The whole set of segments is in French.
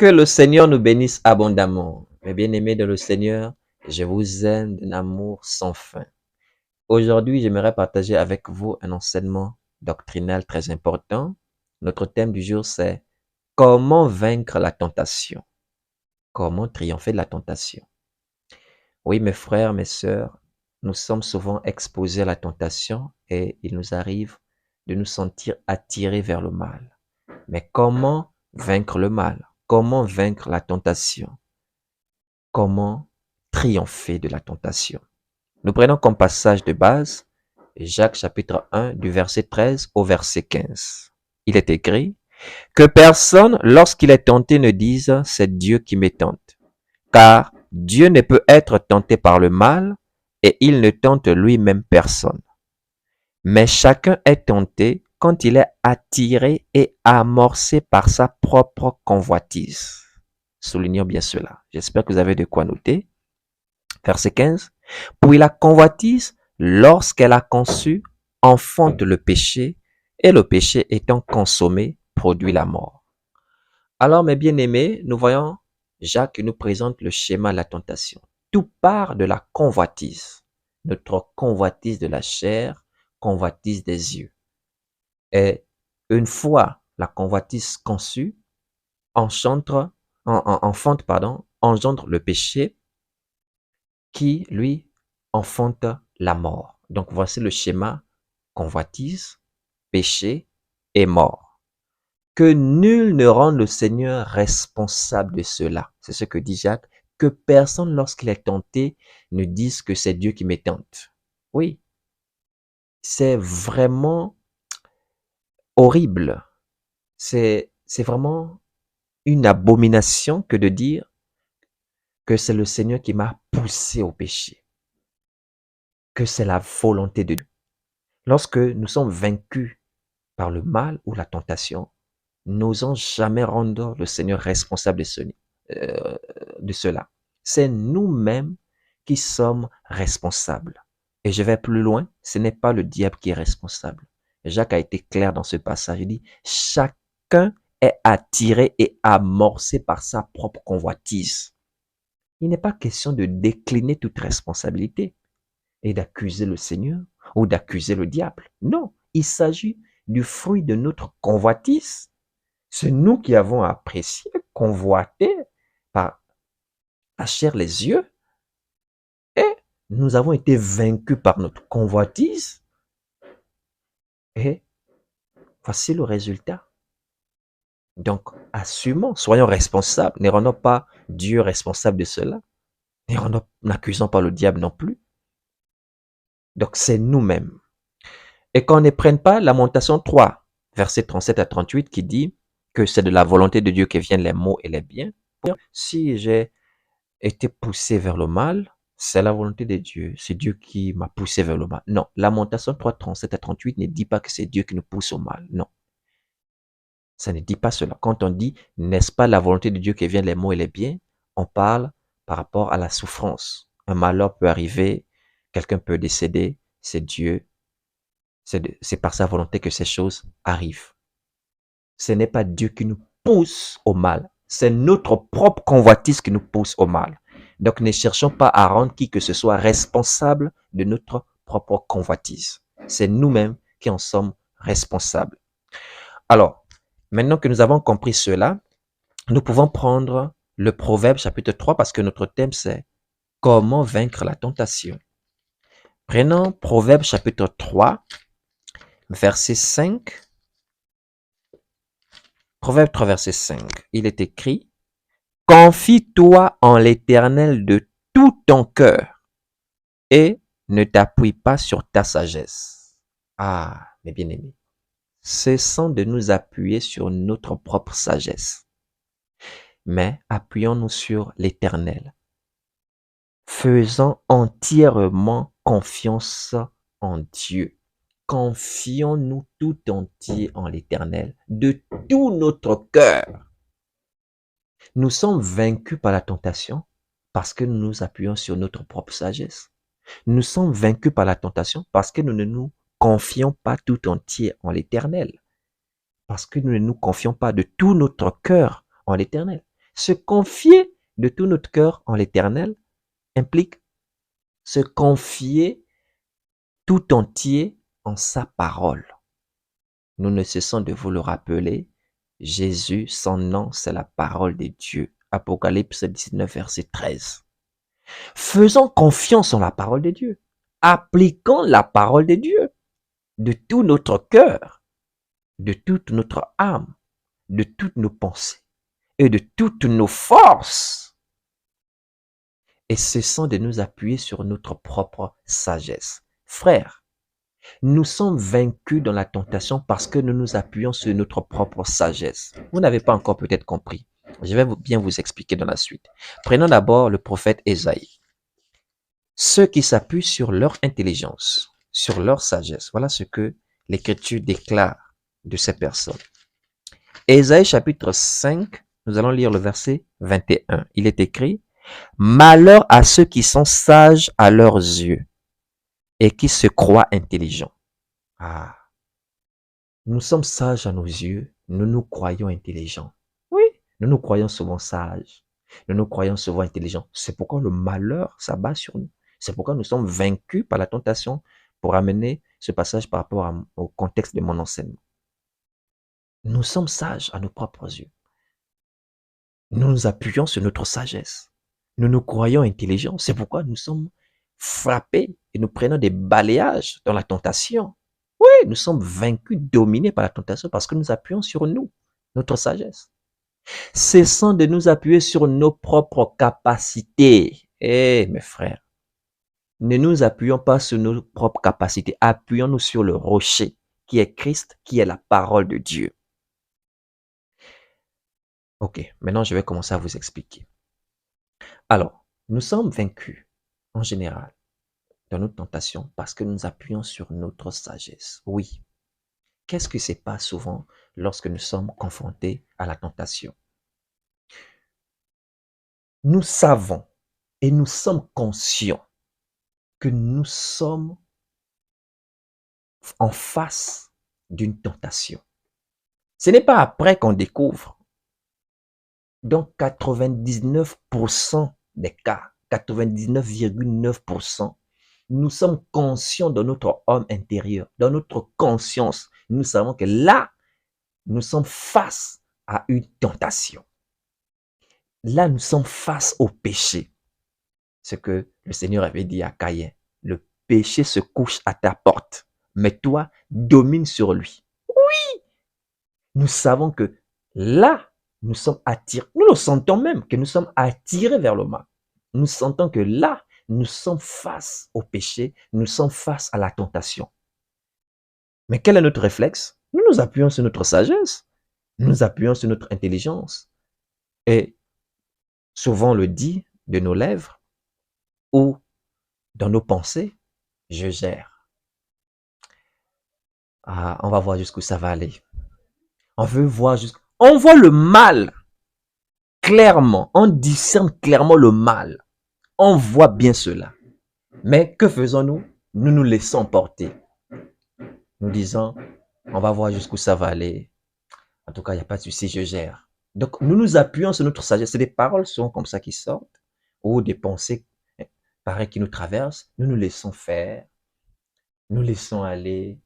Que le Seigneur nous bénisse abondamment. Mes bien-aimés dans le Seigneur, je vous aime d'un amour sans fin. Aujourd'hui, j'aimerais partager avec vous un enseignement doctrinal très important. Notre thème du jour, c'est comment vaincre la tentation. Comment triompher de la tentation. Oui, mes frères, mes sœurs, nous sommes souvent exposés à la tentation et il nous arrive de nous sentir attirés vers le mal. Mais comment vaincre le mal? Comment vaincre la tentation? Comment triompher de la tentation? Nous prenons comme passage de base Jacques chapitre 1 du verset 13 au verset 15. Il est écrit que personne, lorsqu'il est tenté, ne dise c'est Dieu qui me tente. Car Dieu ne peut être tenté par le mal et il ne tente lui-même personne. Mais chacun est tenté quand il est attiré et amorcé par sa propre convoitise. Soulignons bien cela. J'espère que vous avez de quoi noter. Verset 15. Puis la convoitise, lorsqu'elle a conçu, enfante le péché, et le péché étant consommé, produit la mort. Alors, mes bien-aimés, nous voyons Jacques qui nous présente le schéma de la tentation. Tout part de la convoitise. Notre convoitise de la chair, convoitise des yeux. Et une fois la convoitise conçue, engendre le péché qui, lui, enfante la mort. Donc, voici le schéma convoitise, péché et mort. Que nul ne rende le Seigneur responsable de cela. C'est ce que dit Jacques. Que personne, lorsqu'il est tenté, ne dise que c'est Dieu qui me tente. Oui, c'est vraiment horrible. C'est vraiment une abomination que de dire que c'est le Seigneur qui m'a poussé au péché, que c'est la volonté de Dieu. Lorsque nous sommes vaincus par le mal ou la tentation, n'osons jamais rendre le Seigneur responsable de cela. C'est nous-mêmes qui sommes responsables. Et je vais plus loin, ce n'est pas le diable qui est responsable. Jacques a été clair dans ce passage. Il dit, chacun est attiré et amorcé par sa propre convoitise. Il n'est pas question de décliner toute responsabilité et d'accuser le Seigneur ou d'accuser le diable. Non, il s'agit du fruit de notre convoitise. C'est nous qui avons apprécié, convoité par la chair, les yeux, et nous avons été vaincus par notre convoitise. Et voici le résultat. Donc, assumons, soyons responsables, ne rendons pas Dieu responsable de cela, n'accusons pas le diable non plus. Donc, c'est nous-mêmes. Et qu'on ne prenne pas Lamentation 3, versets 37 à 38, qui dit que c'est de la volonté de Dieu que viennent les maux et les biens. Si j'ai été poussé vers le mal, c'est la volonté de Dieu. C'est Dieu qui m'a poussé vers le mal. Non, Lamentation 3, 37 à 38 ne dit pas que c'est Dieu qui nous pousse au mal. Non. Ça ne dit pas cela. Quand on dit, n'est-ce pas la volonté de Dieu que viennent les maux et les biens, on parle par rapport à la souffrance. Un malheur peut arriver, quelqu'un peut décéder, c'est Dieu. C'est par sa volonté que ces choses arrivent. Ce n'est pas Dieu qui nous pousse au mal. C'est notre propre convoitise qui nous pousse au mal. Donc ne cherchons pas à rendre qui que ce soit responsable de notre propre convoitise. C'est nous-mêmes qui en sommes responsables. Alors, maintenant que nous avons compris cela, nous pouvons prendre le Proverbe chapitre 3 parce que notre thème c'est comment vaincre la tentation. Prenons Proverbe chapitre 3, verset 5. Proverbe 3, verset 5. Il est écrit, confie-toi en l'Éternel de tout ton cœur et ne t'appuie pas sur ta sagesse. Ah, mes bien-aimés, cessons de nous appuyer sur notre propre sagesse, mais appuyons-nous sur l'Éternel. Faisons entièrement confiance en Dieu. Confions-nous tout entier en l'Éternel, de tout notre cœur. Nous sommes vaincus par la tentation parce que nous nous appuyons sur notre propre sagesse. Nous sommes vaincus par la tentation parce que nous ne nous confions pas tout entier en l'Éternel. Parce que nous ne nous confions pas de tout notre cœur en l'Éternel. Se confier de tout notre cœur en l'Éternel implique se confier tout entier en sa parole. Nous ne cessons de vous le rappeler. Jésus, son nom, c'est la parole de Dieu. Apocalypse 19, verset 13. Faisons confiance en la parole de Dieu. Appliquons la parole de Dieu de tout notre cœur, de toute notre âme, de toutes nos pensées et de toutes nos forces. Et cessons de nous appuyer sur notre propre sagesse. Frères, nous sommes vaincus dans la tentation parce que nous nous appuyons sur notre propre sagesse. Vous n'avez pas encore peut-être compris. Je vais bien vous expliquer dans la suite. Prenons d'abord le prophète Ésaïe. Ceux qui s'appuient sur leur intelligence, sur leur sagesse. Voilà ce que l'Écriture déclare de ces personnes. Ésaïe chapitre 5, nous allons lire le verset 21. Il est écrit: malheur à ceux qui sont sages à leurs yeux et qui se croient intelligents. Ah, nous sommes sages à nos yeux, nous nous croyons intelligents. Oui, nous nous croyons souvent sages, nous nous croyons souvent intelligents. C'est pourquoi le malheur s'abat sur nous. C'est pourquoi nous sommes vaincus par la tentation, pour amener ce passage par rapport au contexte de mon enseignement. Nous sommes sages à nos propres yeux. Nous nous appuyons sur notre sagesse. Nous nous croyons intelligents. C'est pourquoi nous sommes frappés et nous prenons des balayages dans la tentation. Oui, nous sommes vaincus, dominés par la tentation parce que nous appuyons sur nous, notre sagesse. Cessons de nous appuyer sur nos propres capacités. Eh, mes frères, ne nous appuyons pas sur nos propres capacités. Appuyons-nous sur le rocher qui est Christ, qui est la parole de Dieu. Ok, maintenant je vais commencer à vous expliquer. Alors, nous sommes vaincus en général dans notre tentation parce que nous appuyons sur notre sagesse. Oui. Qu'est-ce qui se passe souvent lorsque nous sommes confrontés à la tentation? Nous savons et nous sommes conscients que nous sommes en face d'une tentation. Ce n'est pas après qu'on découvre. Donc 99% des cas, 99,9%, nous sommes conscients de notre homme intérieur, dans notre conscience. Nous savons que là, nous sommes face à une tentation. Là, nous sommes face au péché. Ce que le Seigneur avait dit à Caïn. Le péché se couche à ta porte, mais toi, domine sur lui. Oui! Nous savons que là, nous sommes attirés. Nous le sentons même que nous sommes attirés vers le mal. Nous sentons que là, nous sommes face au péché, nous sommes face à la tentation. Mais quel est notre réflexe? Nous nous appuyons sur notre sagesse, nous nous appuyons sur notre intelligence. Et souvent on le dit de nos lèvres ou dans nos pensées, je gère. Ah, on va voir jusqu'où ça va aller. On veut voir jusqu'où. On voit le mal clairement, on discerne clairement le mal. On voit bien cela. Mais que faisons-nous? Nous nous laissons porter. Nous disons, on va voir jusqu'où ça va aller. En tout cas, il n'y a pas de souci, je gère. Donc, nous nous appuyons sur notre sagesse. C'est des paroles sont comme ça qui sortent, ou des pensées pareilles qui nous traversent. Nous nous laissons faire. Nous laissons aller.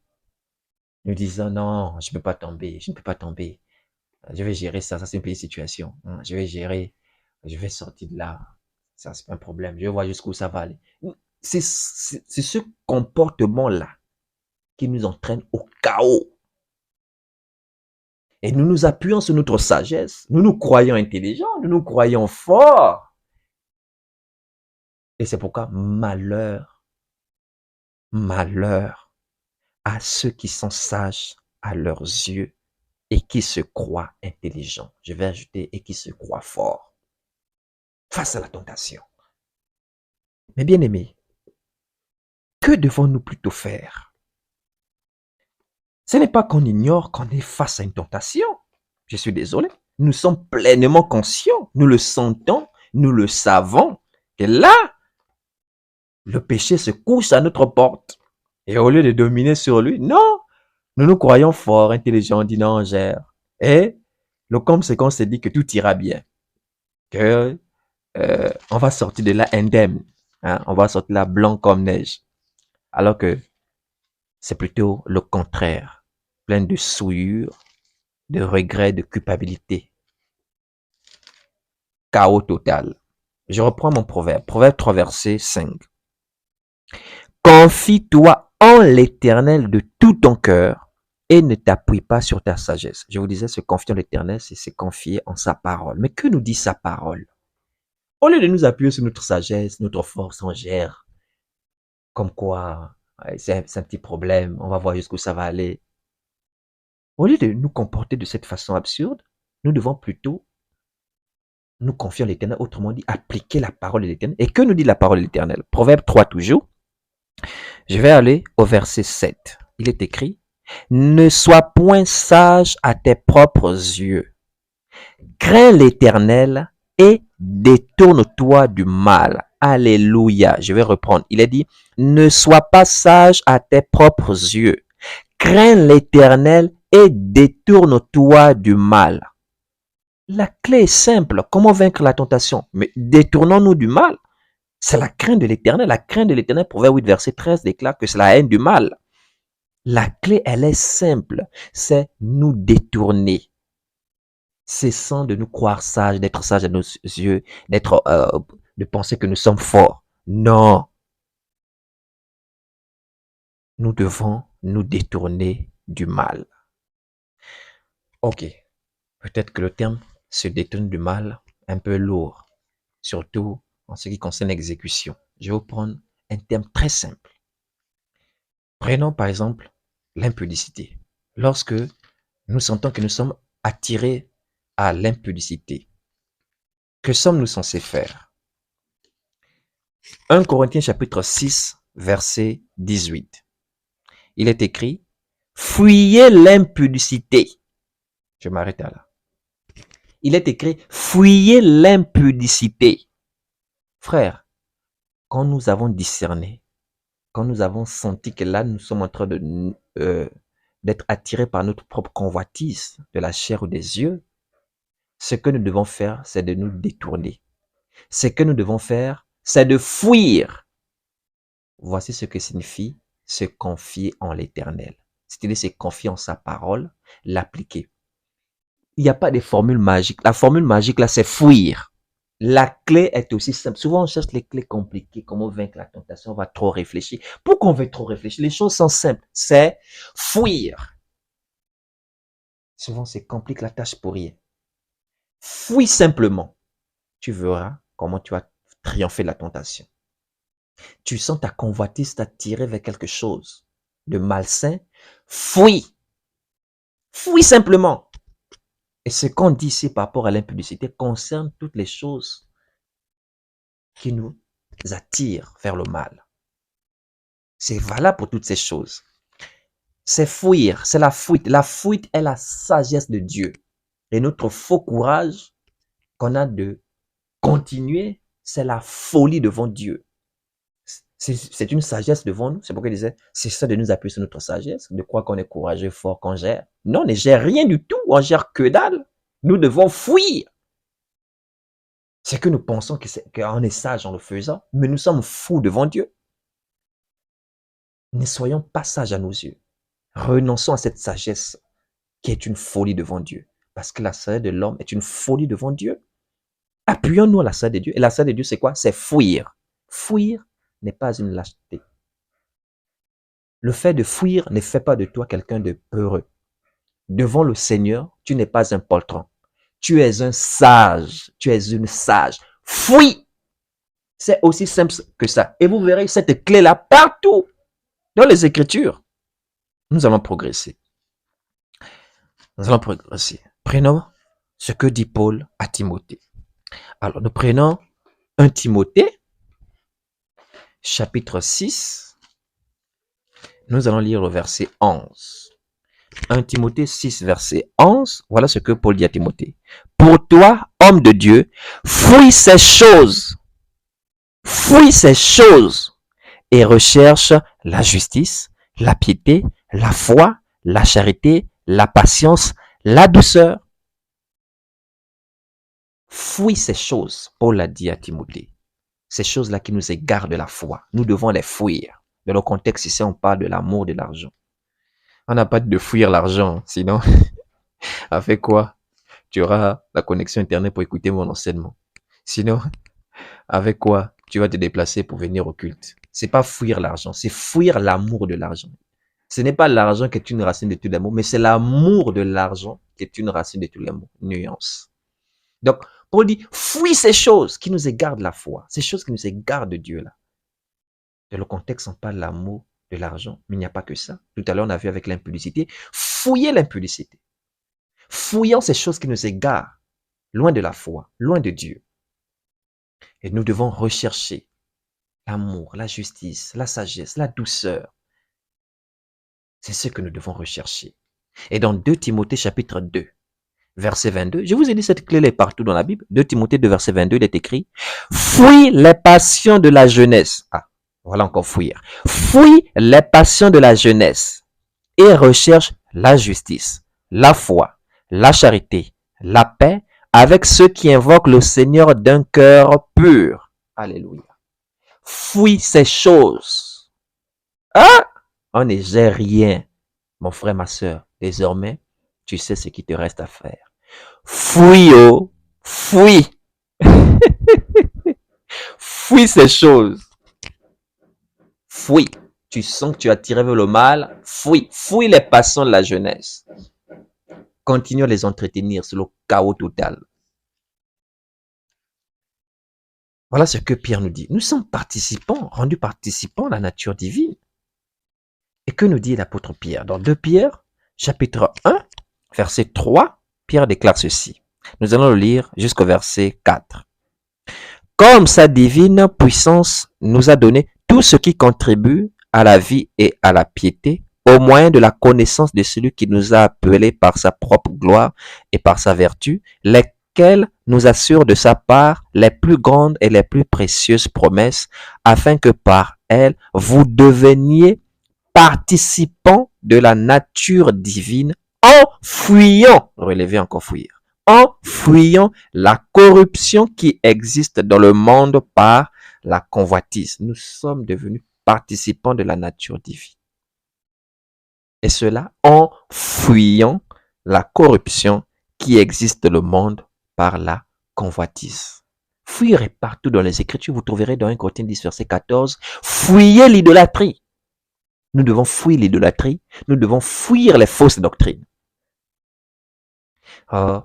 Nous disons, non, je ne peux pas tomber, je ne peux pas tomber. Je vais gérer ça, ça c'est une petite situation. Je vais gérer, je vais sortir de là. Ça, c'est pas un problème. Je vais voir jusqu'où ça va aller. C'est ce comportement-là qui nous entraîne au chaos. Et nous nous appuyons sur notre sagesse. Nous nous croyons intelligents, nous nous croyons forts. Et c'est pourquoi malheur, malheur à ceux qui sont sages à leurs yeux et qui se croient intelligents. Je vais ajouter et qui se croient forts face à la tentation. Mais bien aimés, que devons-nous plutôt faire? Ce n'est pas qu'on ignore qu'on est face à une tentation. Je suis désolé. Nous sommes pleinement conscients. Nous le sentons. Nous le savons. Que là, le péché se couche à notre porte. Et au lieu de dominer sur lui, non. Nous nous croyons forts, intelligents, on dit non, on gère. Et le comme c'est qu'on se dit que tout ira bien. que on va sortir de là indemne. Hein, on va sortir là blanc comme neige. Alors que c'est plutôt le contraire. Plein de souillure, de regrets, de culpabilité. Chaos total. Je reprends mon proverbe. Proverbe 3, verset 5. Confie-toi en l'Éternel de tout ton cœur et ne t'appuie pas sur ta sagesse. Je vous disais, se confier en l'Éternel, c'est se confier en sa parole. Mais que nous dit sa parole? Au lieu de nous appuyer sur notre sagesse, notre force, on gère. Comme quoi, c'est un petit problème, on va voir jusqu'où ça va aller. Au lieu de nous comporter de cette façon absurde, nous devons plutôt nous confier en l'Éternel, autrement dit, appliquer la parole de l'Éternel. Et que nous dit la parole de l'Éternel? Proverbe 3 toujours. Je vais aller au verset 7. Il est écrit, ne sois point sage à tes propres yeux. Crains l'Éternel et détourne-toi du mal. Alléluia. Je vais reprendre. Il est dit, ne sois pas sage à tes propres yeux. Crains l'Éternel et détourne-toi du mal. La clé est simple. Comment vaincre la tentation? Mais détournons-nous du mal. C'est la crainte de l'Éternel. La crainte de l'Éternel, Proverbe 8, verset 13, déclare que c'est la haine du mal. La clé, elle est simple. C'est nous détourner. Cessant de nous croire sages, d'être sages à nos yeux, de penser que nous sommes forts. Non. Nous devons nous détourner du mal. Ok. Peut-être que le terme se détourne du mal un peu lourd, surtout en ce qui concerne l'exécution. Je vais vous prendre un terme très simple. Prenons par exemple l'impudicité. Lorsque nous sentons que nous sommes attirés à l'impudicité, que sommes-nous censés faire? 1 Corinthiens chapitre 6, verset 18. Il est écrit, fuyez l'impudicité. Je m'arrête là. Il est écrit, fuyez l'impudicité. Frère, quand nous avons discerné, quand nous avons senti que là, nous sommes en train d'être attirés par notre propre convoitise de la chair ou des yeux, ce que nous devons faire, c'est de nous détourner. Ce que nous devons faire, c'est de fuir. Voici ce que signifie se confier en l'Éternel. C'est-à-dire se confier en sa parole, l'appliquer. Il n'y a pas de formule magique. La formule magique, là, c'est fuir. La clé est aussi simple. Souvent, on cherche les clés compliquées. Comment vaincre la tentation? On va trop réfléchir. Pourquoi on veut trop réfléchir? Les choses sont simples. C'est fuir. Souvent, c'est complique la tâche pour rien. Fuis simplement. Tu verras comment tu vas triompher de la tentation. Tu sens ta convoitise t'attirer vers quelque chose de malsain. Fuis. Fuis simplement. Et ce qu'on dit ici par rapport à l'impudicité concerne toutes les choses qui nous attirent vers le mal. C'est valable pour toutes ces choses. C'est fuir, c'est la fuite. La fuite est la sagesse de Dieu. Et notre faux courage qu'on a de continuer, c'est la folie devant Dieu. C'est une sagesse devant nous. C'est pourquoi il disait, c'est ça de nous appuyer sur notre sagesse, de croire qu'on est courageux, fort, qu'on gère. Non, on ne gère rien du tout. On gère que dalle. Nous devons fuir. C'est que nous pensons qu'on est sage en le faisant, mais nous sommes fous devant Dieu. Ne soyons pas sages à nos yeux. Renonçons à cette sagesse qui est une folie devant Dieu. Parce que la sagesse de l'homme est une folie devant Dieu. Appuyons-nous à la sagesse de Dieu. Et la sagesse de Dieu, c'est quoi? C'est fuir. Fuir n'est pas une lâcheté. Le fait de fuir ne fait pas de toi quelqu'un de peureux. Devant le Seigneur, tu n'es pas un poltron. Tu es un sage. Tu es une sage. Fuis. C'est aussi simple que ça. Et vous verrez cette clé-là partout dans les Écritures. Nous allons progresser. Nous allons progresser. Prenons ce que dit Paul à Timothée. Alors, nous prenons 1 Timothée, chapitre 6. Nous allons lire le verset 11. 1 Timothée 6, verset 11. Voilà ce que Paul dit à Timothée. Pour toi, homme de Dieu, fuis ces choses. Fuis ces choses et recherche la justice, la piété, la foi, la charité, la patience, la douceur. Fuis ces choses, Paul l'a dit à Timothée. Ces choses-là qui nous égarent de la foi. Nous devons les fuir. Dans le contexte ici, on parle de l'amour de l'argent. On n'a pas dit de fuir l'argent, sinon, avec quoi tu auras la connexion Internet pour écouter mon enseignement. Sinon, avec quoi tu vas te déplacer pour venir au culte. C'est pas fuir l'argent, c'est fuir l'amour de l'argent. Ce n'est pas l'argent qui est une racine de tout l'amour, mais c'est l'amour de l'argent qui est une racine de tout l'amour. Nuance. Donc, Paul dit, fuis ces choses qui nous égarent de la foi, ces choses qui nous égarent de Dieu là. Dans le contexte, on parle de l'amour de l'argent, mais il n'y a pas que ça. Tout à l'heure, on a vu avec l'impudicité, fouiller l'impudicité. Fouillons ces choses qui nous égarent, loin de la foi, loin de Dieu. Et nous devons rechercher l'amour, la justice, la sagesse, la douceur. C'est ce que nous devons rechercher. Et dans 2 Timothée chapitre 2, verset 22, je vous ai dit cette clé est partout dans la Bible. 2 Timothée 2, verset 22, il est écrit, fuis les passions de la jeunesse. Ah, voilà encore fuir. Fuis les passions de la jeunesse et recherche la justice, la foi, la charité, la paix avec ceux qui invoquent le Seigneur d'un cœur pur. Alléluia. Fuis ces choses. Ah, on ne gère rien. Mon frère, ma soeur, désormais, tu sais ce qu'il te reste à faire. Fuis, oh, fuis. Fuis ces choses. Fuis. Tu sens que tu as tiré vers le mal. Fuis. Fuis les passions de la jeunesse. Continue à les entretenir sur le chaos total. Voilà ce que Pierre nous dit. Nous sommes participants, rendus participants à la nature divine. Et que nous dit l'apôtre Pierre? Dans 2 Pierre, chapitre 1, verset 3, Pierre déclare ceci. Nous allons le lire jusqu'au verset 4. Comme sa divine puissance nous a donné tout ce qui contribue à la vie et à la piété, au moyen de la connaissance de celui qui nous a appelés par sa propre gloire et par sa vertu, lesquels nous assurent de sa part les plus grandes et les plus précieuses promesses, afin que par elles, vous deveniez participants de la nature divine en fuyant, relevez encore fuir, en fuyant la corruption qui existe dans le monde par la convoitise. Nous sommes devenus participants de la nature divine. Et cela en fuyant la corruption qui existe dans le monde par la convoitise. Fuir est partout dans les Écritures. Vous trouverez dans 1 Corinthiens 10, verset 14, fuyez l'idolâtrie. Nous devons fuir l'idolâtrie. Nous devons fuir les fausses doctrines. Oh,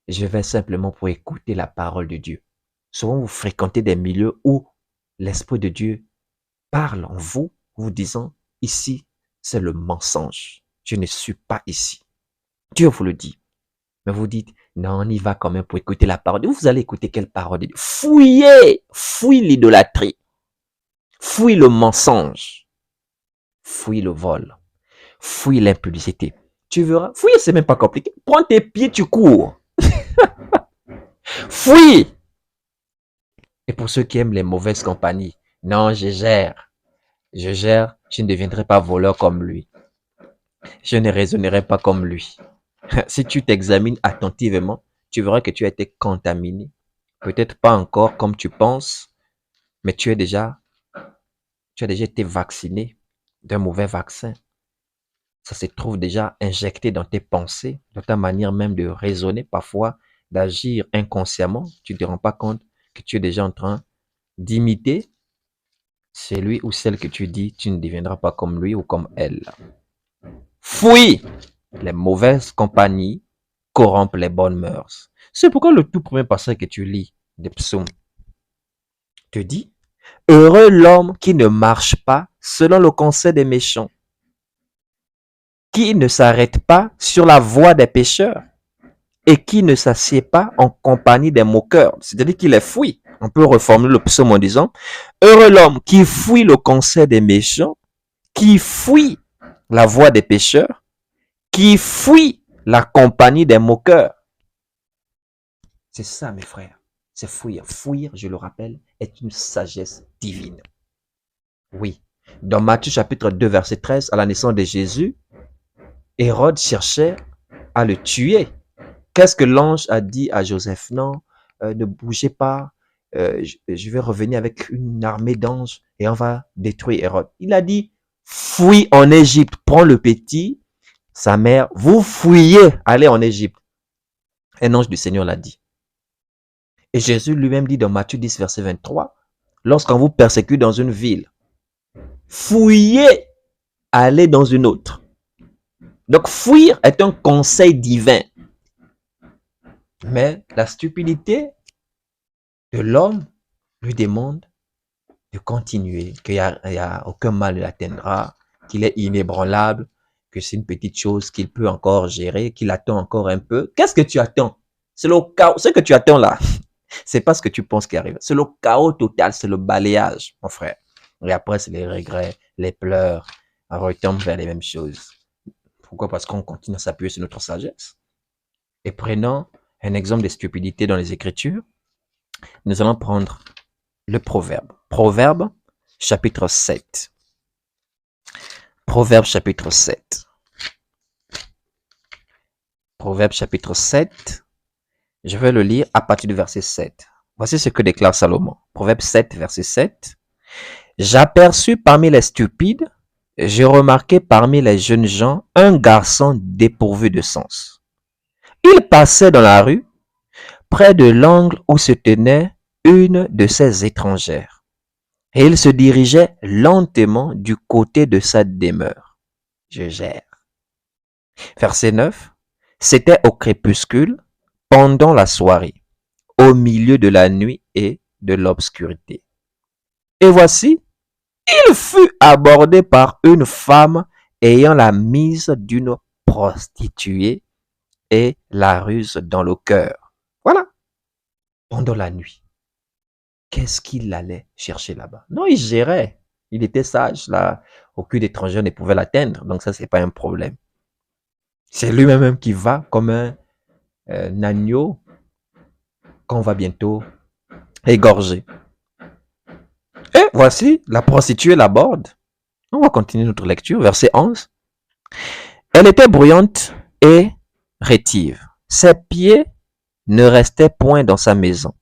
je vais simplement pour écouter la parole de Dieu. Souvent, vous fréquentez des milieux où l'Esprit de Dieu parle en vous, vous disant, ici, c'est le mensonge. Je ne suis pas ici. Dieu vous le dit. Mais vous dites, non, on y va quand même pour écouter la parole de Dieu. Vous allez écouter quelle parole de Dieu? Fuyez, fuis l'idolâtrie. Fuis le mensonge. Fuis le vol. Fuis l'impudicité. Tu verras. Fuir, c'est même pas compliqué. Prends tes pieds, tu cours. Fuis. Et pour ceux qui aiment les mauvaises compagnies, non, je gère. Je ne deviendrai pas voleur comme lui. Je ne raisonnerai pas comme lui. Si tu t'examines attentivement, tu verras que tu as été contaminé. Peut-être pas encore comme tu penses, mais tu as déjà été vacciné d'un mauvais vaccin. Ça se trouve déjà injecté dans tes pensées, dans ta manière même de raisonner, parfois d'agir inconsciemment. Tu ne te rends pas compte que tu es déjà en train d'imiter celui ou celle que tu dis, tu ne deviendras pas comme lui ou comme elle. Fuis! Les mauvaises compagnies corrompent les bonnes mœurs. C'est pourquoi le tout premier passage que tu lis des psaumes te dit, heureux l'homme qui ne marche pas selon le conseil des méchants, qui ne s'arrête pas sur la voie des pécheurs et qui ne s'assied pas en compagnie des moqueurs. C'est-à-dire qu'il les fuit. On peut reformuler le psaume en disant, heureux l'homme qui fuit le conseil des méchants, qui fuit la voie des pécheurs, qui fuit la compagnie des moqueurs. C'est ça, mes frères. C'est fuir. Fuir, je le rappelle, est une sagesse divine. Oui. Dans Matthieu chapitre 2, verset 13, à la naissance de Jésus, Hérode cherchait à le tuer. Qu'est-ce que l'ange a dit à Joseph? Non, ne bougez pas, je vais revenir avec une armée d'anges et on va détruire Hérode. Il a dit, fuis en Égypte, prends le petit, sa mère, vous fuyez, allez en Égypte. Un ange du Seigneur l'a dit. Et Jésus lui-même dit dans Matthieu 10, verset 23, lorsqu'on vous persécute dans une ville, fuyez, allez dans une autre. Donc, fuir est un conseil divin. Mais la stupidité de l'homme lui demande de continuer, qu'il n'y a aucun mal ne l'atteindra, qu'il est inébranlable, que c'est une petite chose qu'il peut encore gérer, qu'il attend encore un peu. Qu'est-ce que tu attends? C'est le chaos. Ce que tu attends là, c'est pas ce que tu penses qui arrive. C'est le chaos total, c'est le balayage, mon frère. Et après, c'est les regrets, les pleurs. On retombe vers les mêmes choses. Pourquoi? Parce qu'on continue à s'appuyer sur notre sagesse. Et prenons un exemple de stupidité dans les Écritures. Nous allons prendre le Proverbe. Proverbe, chapitre 7. Proverbe, chapitre 7. Proverbe, chapitre 7. Je vais le lire à partir du verset 7. Voici ce que déclare Salomon. Proverbe 7, verset 7. J'aperçus parmi les stupides, j'ai remarqué parmi les jeunes gens un garçon dépourvu de sens. Il passait dans la rue, près de l'angle où se tenait une de ces étrangères, et il se dirigeait lentement du côté de sa demeure. Je gère. Verset 9. C'était au crépuscule, pendant la soirée, au milieu de la nuit et de l'obscurité. Et voici, il fut abordé par une femme ayant la mise d'une prostituée et la ruse dans le cœur. Voilà. Pendant la nuit. Qu'est-ce qu'il allait chercher là-bas? Non, il gérait. Il était sage. Là, aucun étranger ne pouvait l'atteindre. Donc ça, c'est pas un problème. C'est lui-même qui va comme un agneau qu'on va bientôt égorger. Et voici, la prostituée l'aborde. On va continuer notre lecture. Verset 11. Elle était bruyante et rétive. Ses pieds ne restaient point dans sa maison,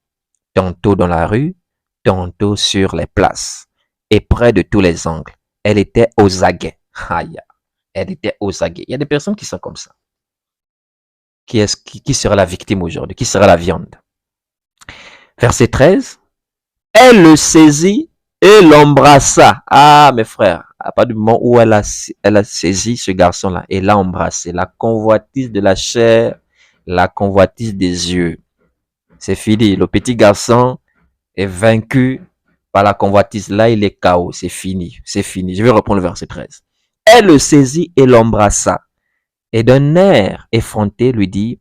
tantôt dans la rue, tantôt sur les places, et près de tous les angles. Elle était aux aguets. Aïe, elle était aux aguets. Il y a des personnes qui sont comme ça. Qui sera la victime aujourd'hui? Qui sera la viande? Verset 13. Elle le saisit et l'embrassa. Ah, mes frères, à partir du moment où elle a saisi ce garçon-là et l'a embrassé, la convoitise de la chair, la convoitise des yeux, c'est fini. Le petit garçon est vaincu par la convoitise. Là, il est KO. C'est fini. C'est fini. Je vais reprendre le verset 13. Elle le saisit et l'embrassa. Et d'un air effronté lui dit,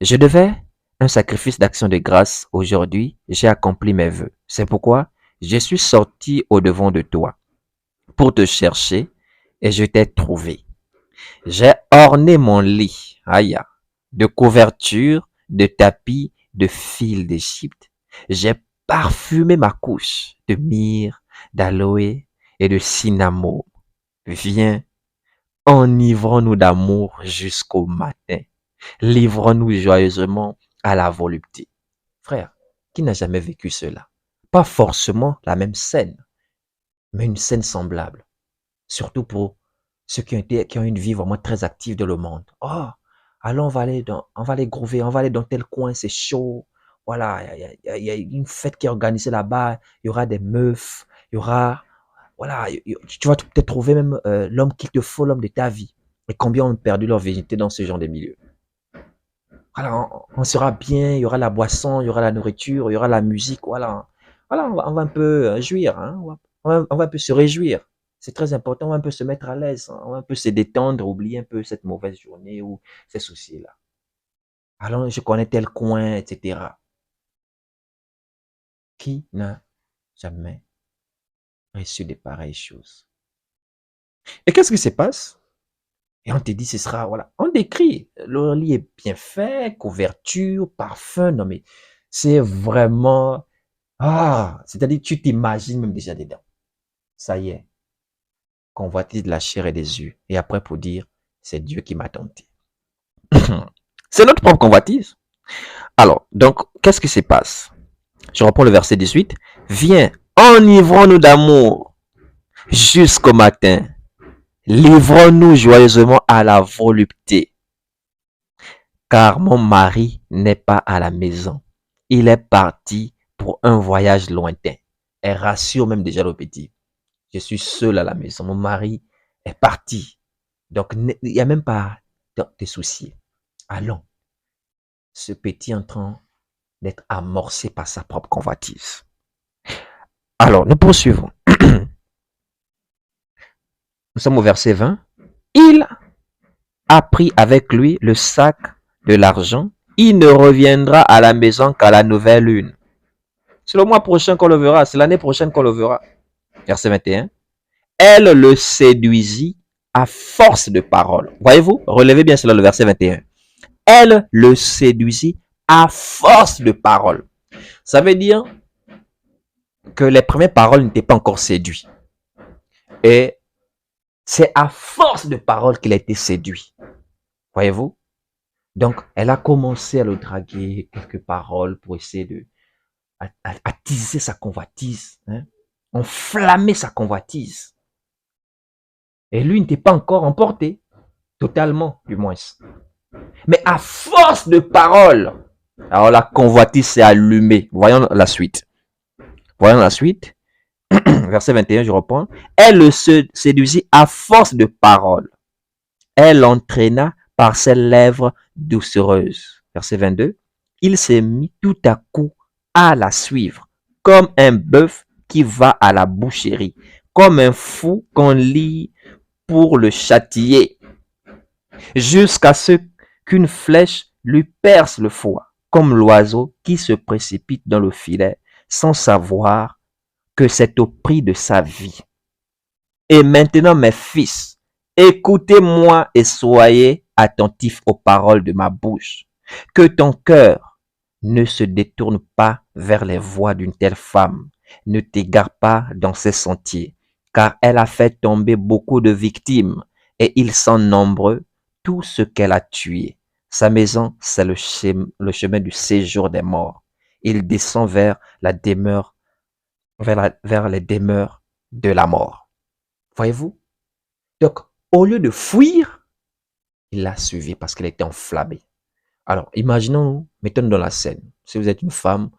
je devais un sacrifice d'action de grâce aujourd'hui. J'ai accompli mes vœux. C'est pourquoi je suis sorti au-devant de toi pour te chercher et je t'ai trouvé. J'ai orné mon lit, aïe, de couvertures, de tapis, de fils d'Égypte. J'ai parfumé ma couche de myrrhe, d'aloe et de cinnamome. Viens, enivrons-nous d'amour jusqu'au matin. Livrons-nous joyeusement à la volupté. Frère, qui n'a jamais vécu cela? Pas forcément la même scène, mais une scène semblable. Surtout pour ceux qui ont une vie vraiment très active dans le monde. Oh, allons, on va aller groover, on va aller dans tel coin, c'est chaud. Voilà, il y a une fête qui est organisée là-bas. Il y aura des meufs, il y aura, voilà, tu vas peut-être trouver même l'homme qu'il te faut, l'homme de ta vie. Et combien ont perdu leur virginité dans ce genre de milieu? Voilà, on sera bien, il y aura la boisson, il y aura la nourriture, il y aura la musique, voilà. Voilà, on va un peu jouir, hein, on va un peu se réjouir. C'est très important, on va un peu se mettre à l'aise, hein, on va un peu se détendre, oublier un peu cette mauvaise journée ou ces soucis-là. Alors, je connais tel coin, etc. Qui n'a jamais reçu de pareilles choses? Et qu'est-ce qui se passe? Et on te dit, ce sera, voilà, on décrit, le lit est bien fait, couverture, parfum, non mais c'est vraiment, c'est-à-dire tu t'imagines même déjà dedans. Ça y est, convoitise de la chair et des yeux. Et après pour dire, c'est Dieu qui m'a tenté. C'est notre propre convoitise. Alors, donc, qu'est-ce qui se passe? Je reprends le verset 18. Viens, enivrons-nous d'amour jusqu'au matin. Livrons-nous joyeusement à la volupté, car mon mari n'est pas à la maison. Il est parti pour un voyage lointain. Elle rassure même déjà le petit. Je suis seul à la maison. Mon mari est parti. Donc, il n'y a même pas de te soucier. Allons. Ce petit est en train d'être amorcé par sa propre convoitise. Alors, nous poursuivons. Nous sommes au verset 20. Il a pris avec lui le sac de l'argent. Il ne reviendra à la maison qu'à la nouvelle lune. C'est le mois prochain qu'on le verra. C'est l'année prochaine qu'on le verra. Verset 21. Elle le séduisit à force de paroles. Voyez-vous? Relevez bien cela, le verset 21. Elle le séduisit à force de paroles. Ça veut dire que les premières paroles n'étaient pas encore séduites. Et c'est à force de paroles qu'il a été séduit. Voyez-vous? Donc, elle a commencé à le draguer, quelques paroles pour essayer de attiser sa convoitise, hein, enflammer sa convoitise. Et lui n'était pas encore emporté, totalement du moins. Mais à force de paroles, alors la convoitise s'est allumée. Voyons la suite. Voyons la suite. Verset 21, je reprends. Elle se séduisit à force de paroles. Elle l'entraîna par ses lèvres doucereuses. Verset 22. Il s'est mis tout à coup à la suivre, comme un bœuf qui va à la boucherie, comme un fou qu'on lie pour le châtier, jusqu'à ce qu'une flèche lui perce le foie, comme l'oiseau qui se précipite dans le filet sans savoir que c'est au prix de sa vie. Et maintenant, mes fils, écoutez-moi et soyez attentifs aux paroles de ma bouche. Que ton cœur ne se détourne pas vers les voies d'une telle femme. Ne t'égare pas dans ses sentiers, car elle a fait tomber beaucoup de victimes, et ils sont nombreux, tout ce qu'elle a tué. Sa maison, c'est le chemin du séjour des morts. Il descend vers la demeure, vers les demeures de la mort. Voyez-vous? Donc, au lieu de fuir, il l'a suivi parce qu'elle était enflammée. Alors, imaginons, mettons-nous dans la scène. Si vous êtes une femme,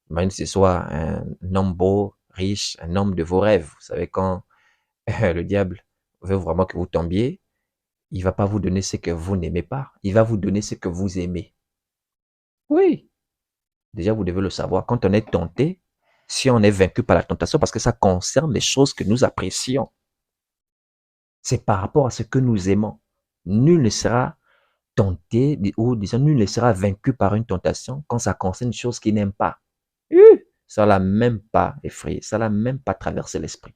imaginez que ce soit un homme beau, riche, un homme de vos rêves. Vous savez, quand le diable veut vraiment que vous tombiez, il va pas vous donner ce que vous n'aimez pas. Il va vous donner ce que vous aimez. Oui. Déjà, vous devez le savoir. Quand on est tenté, si on est vaincu par la tentation, parce que ça concerne les choses que nous apprécions. C'est par rapport à ce que nous aimons. Nul ne sera tenté, ou disons, nul ne sera vaincu par une tentation quand ça concerne une chose qu'il n'aime pas. Ça l'a même pas effrayé, ça l'a même pas traversé l'esprit.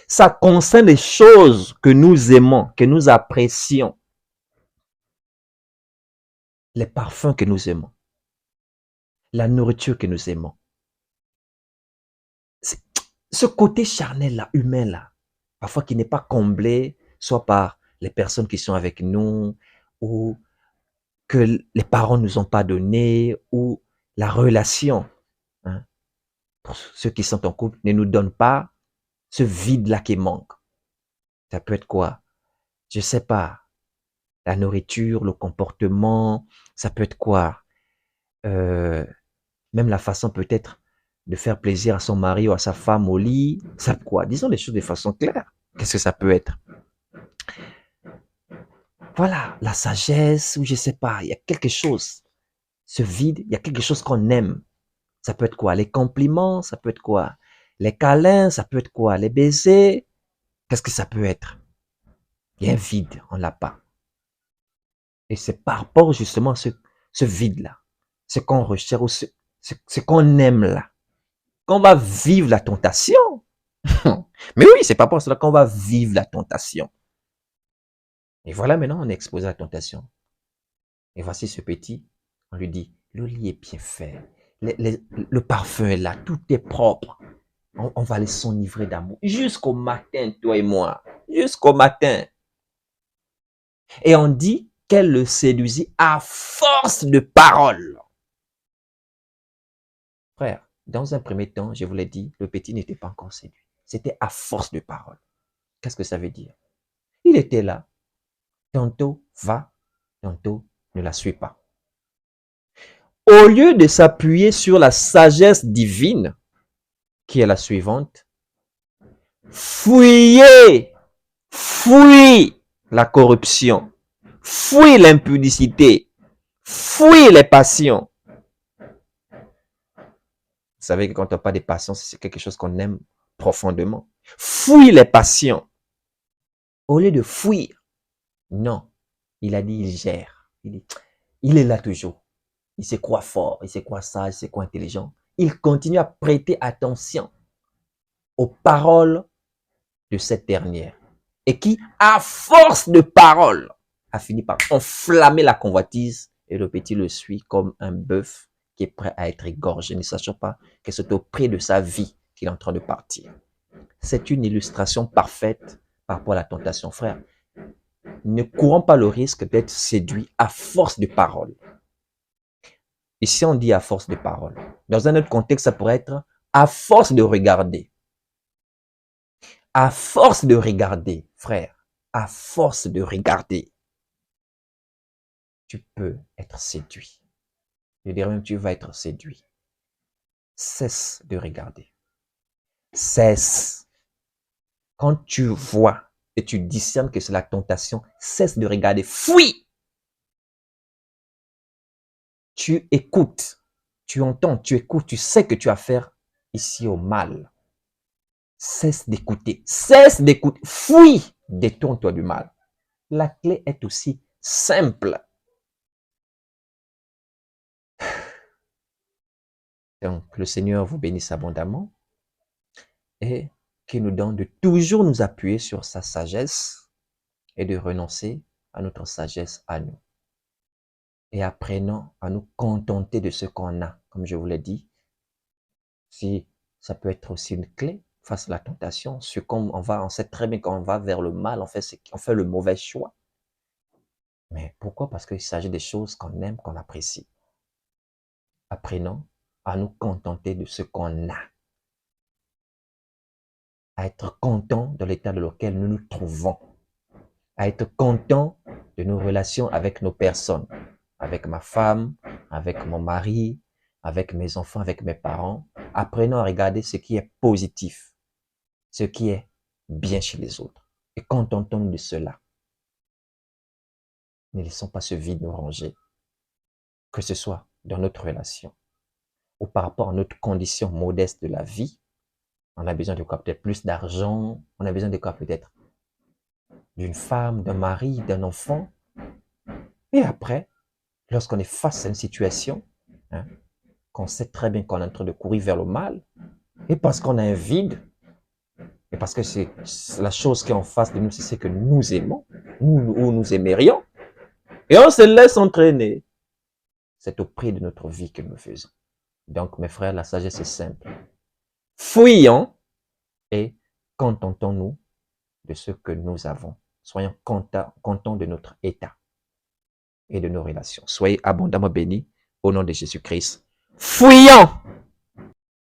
Ça concerne les choses que nous aimons, que nous apprécions. Les parfums que nous aimons. La nourriture que nous aimons. Ce côté charnel-là, humain-là, parfois qui n'est pas comblé, soit par les personnes qui sont avec nous, ou que les parents nous ont pas donné, ou la relation, hein, pour ceux qui sont en couple, ne nous donne pas ce vide-là qui manque. Ça peut être quoi? Je sais pas. La nourriture, le comportement, ça peut être quoi? Même la façon peut-être de faire plaisir à son mari ou à sa femme au lit. Ça peut quoi? Disons les choses de façon claire. Qu'est-ce que ça peut être? Voilà, la sagesse, ou je sais pas, il y a quelque chose. Ce vide, il y a quelque chose qu'on aime. Ça peut être quoi? Les compliments, ça peut être quoi? Les câlins, ça peut être quoi? Les baisers. Qu'est-ce que ça peut être? Il y a un vide, on l'a pas. Et c'est par rapport justement à ce vide-là, ce qu'on recherche, ou ce qu'on aime là, qu'on va vivre la tentation. Mais oui, c'est pas pour cela qu'on va vivre la tentation. Et voilà, maintenant, on est exposé à la tentation. Et voici ce petit, on lui dit, le lit est bien fait, le parfum est là, tout est propre. On va aller s'enivrer d'amour jusqu'au matin, toi et moi, jusqu'au matin. Et on dit qu'elle le séduisit à force de paroles. Frère, dans un premier temps, je vous l'ai dit, le petit n'était pas encore séduit. C'était à force de parole. Qu'est-ce que ça veut dire? Il était là, tantôt va, tantôt ne la suit pas. Au lieu de s'appuyer sur la sagesse divine, qui est la suivante, fuyez, fuis la corruption, fuis l'impudicité, fuis les passions. Vous savez que quand on parle des passions, c'est quelque chose qu'on aime profondément. Fuis les passions. Au lieu de fuir, non. Il a dit, il gère. Il est là toujours. Il se croit fort, il se croit sage, il se croit intelligent. Il continue à prêter attention aux paroles de cette dernière. Et qui, à force de paroles, a fini par enflammer la convoitise. Et le petit le suit comme un bœuf qui est prêt à être égorgé, ne sachant pas que c'est au prix de sa vie qu'il est en train de partir. C'est une illustration parfaite par rapport à la tentation, frère. Ne courons pas le risque d'être séduit à force de paroles. Ici, on dit à force de paroles. Dans un autre contexte, ça pourrait être à force de regarder. À force de regarder, frère, à force de regarder, tu peux être séduit. Je dirais même, tu vas être séduit. Cesse de regarder. Cesse. Quand tu vois et tu discernes que c'est la tentation, cesse de regarder. Fuis. Tu écoutes, tu entends, tu écoutes, tu sais que tu as affaire ici au mal. Cesse d'écouter, fuis, détourne-toi du mal. La clé est aussi simple. Donc, le Seigneur vous bénisse abondamment et qu'il nous donne de toujours nous appuyer sur sa sagesse et de renoncer à notre sagesse à nous. Et apprenons à nous contenter de ce qu'on a, comme je vous l'ai dit. Si ça peut être aussi une clé face à la tentation, on sait très bien qu'on va vers le mal, on fait le mauvais choix. Mais pourquoi? Parce qu'il s'agit des choses qu'on aime, qu'on apprécie. Apprenons à nous contenter de ce qu'on a. À être content de l'état dans lequel nous nous trouvons. À être content de nos relations avec nos personnes. Avec ma femme, avec mon mari, avec mes enfants, avec mes parents. Apprenons à regarder ce qui est positif. Ce qui est bien chez les autres. Et contentons-nous de cela. Ne laissons pas ce vide nous ranger. Que ce soit dans notre relation ou par rapport à notre condition modeste de la vie. On a besoin de quoi? Peut-être plus d'argent. On a besoin de quoi? Peut-être d'une femme, d'un mari, d'un enfant. Et après, lorsqu'on est face à une situation, qu'on sait très bien qu'on est en train de courir vers le mal, et parce qu'on a un vide, et parce que c'est la chose qui est en face de nous, c'est ce que nous aimons, ou nous aimerions, et on se laisse entraîner. C'est au prix de notre vie que nous le faisons. Donc, mes frères, la sagesse est simple. Fuyons et contentons-nous de ce que nous avons. Soyons contents de notre état et de nos relations. Soyez abondamment bénis au nom de Jésus-Christ. Fuyons!